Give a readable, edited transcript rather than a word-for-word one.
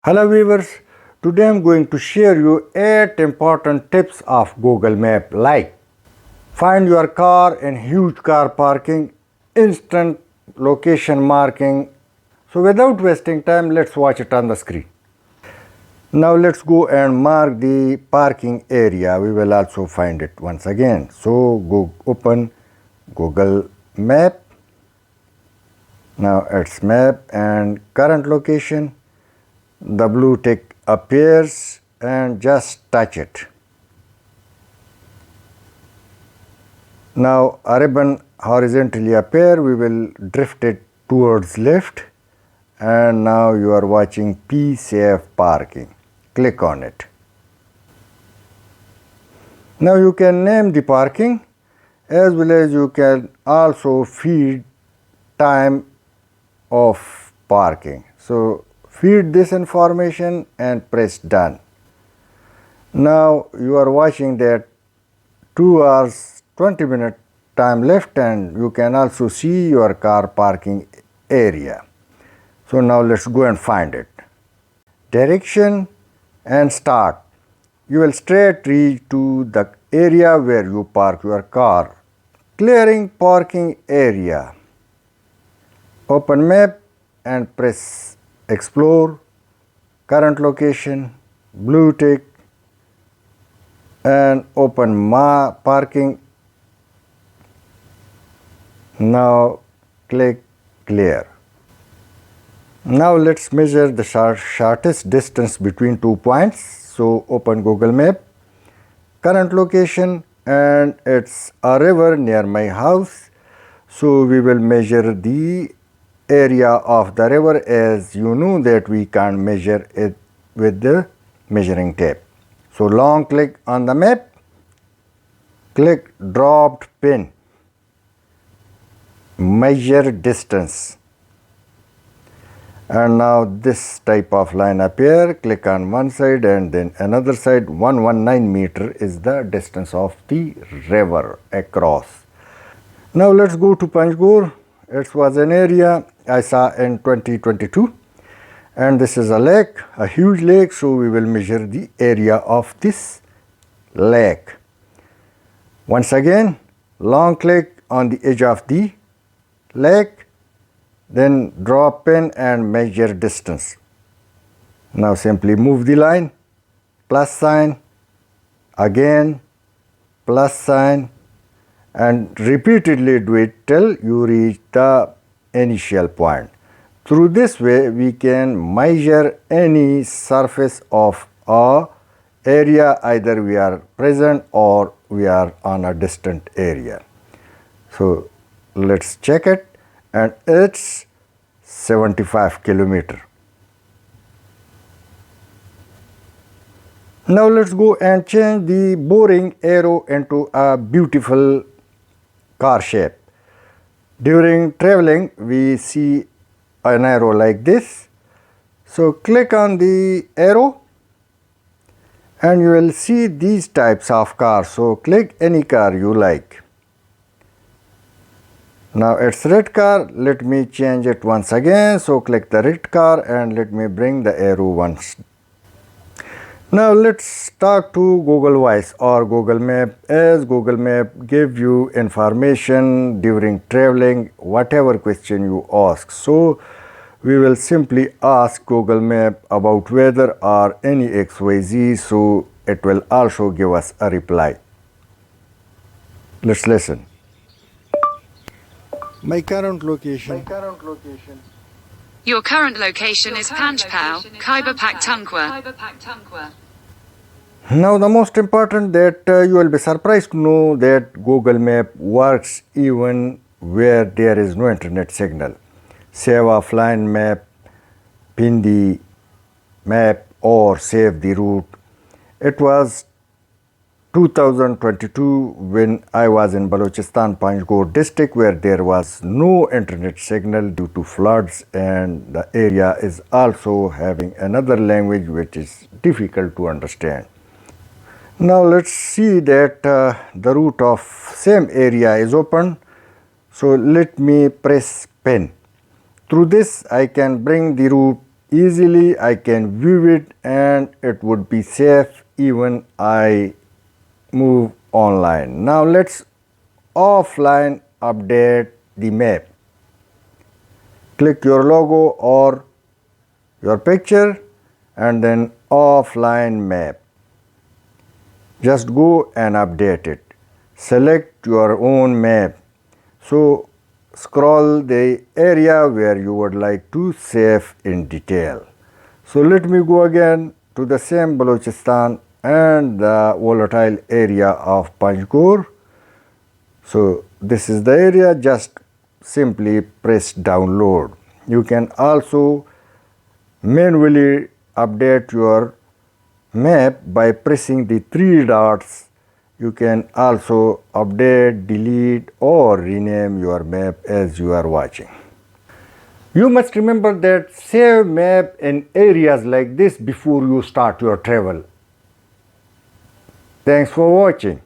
Hello viewers, today I am going to share you 8 important tips of Google Map like find your car in huge car parking, instant location marking. So without wasting time, let's watch it on the screen. Now let's go and mark the parking area. We will also find it once again. So go open Google Map. Now it's map and current location. The blue tick appears and just touch it. Now a ribbon horizontally appear, we will drift it towards left, and now you are watching P Safe Parking. Click on it. Now you can name the parking as well as you can also feed time of parking. So feed this information and press done. Now you are watching that 2 hours 20 minute time left, and you can also see your car parking area. So now let's go and find it. Direction and start. You will straight reach to the area where you park your car. Clearing parking area. Open map and press explore, current location, blue tick, and open parking. Now click clear. Now let's measure the shortest distance between 2 points. So open Google Map, current location, and it's a river near my house. So we will measure the area of the river, as you know that we can't measure it with the measuring tape. So long click on the map, click dropped pin, measure distance, and now this type of line appear. Click on one side and then another side. 119 meter is the distance of the river across. Now let's go to Panjgur. It was an area I saw in 2022, and this is a lake, a huge lake, so we will measure the area of this lake. Once again, long click on the edge of the lake, then draw pin and measure distance. Now simply move the line, plus sign, again, plus sign, and repeatedly do it till you reach the initial point. Through this way, we can measure any surface of a area, either we are present or we are on a distant area. So let's check it, and it's 75 kilometer. Now let's go and change the boring arrow into a beautiful car shape. During traveling, we see an arrow like this. So click on the arrow and you will see these types of cars. So click any car you like. Now it's red car. Let me change it once again. So click the red car and let me bring the arrow once. Now let's talk to Google Voice or Google Map, as Google Map give you information during traveling, whatever question you ask. So we will simply ask Google Map about weather or any XYZ, so it will also give us a reply. Let's listen. My current location. Your current location is Panchpao, Khyber Pakhtunkhwa. Now the most important that you will be surprised to know that Google Map works even where there is no internet signal. Save offline map, pin the map, or save the route. It was 2022 when I was in Baluchistan, Panjgur district, where there was no internet signal due to floods, and the area is also having another language which is difficult to understand. Now let's see that the route of same area is open. So let me press pin. Through this I can bring the route easily I can view it and it would be safe even I move online. Now let's offline update the map. Click your logo or your picture and then offline map. Just go and update it. Select your own map. So scroll the area where you would like to save in detail. So let me go again to the same Baluchistan and the volatile area of Panjgur. So this is the area, just simply press download. You can also manually update your map by pressing the three dots. You can also update, delete or rename your map as you are watching. You must remember that save map in areas like this before you start your travel. Thanks for watching.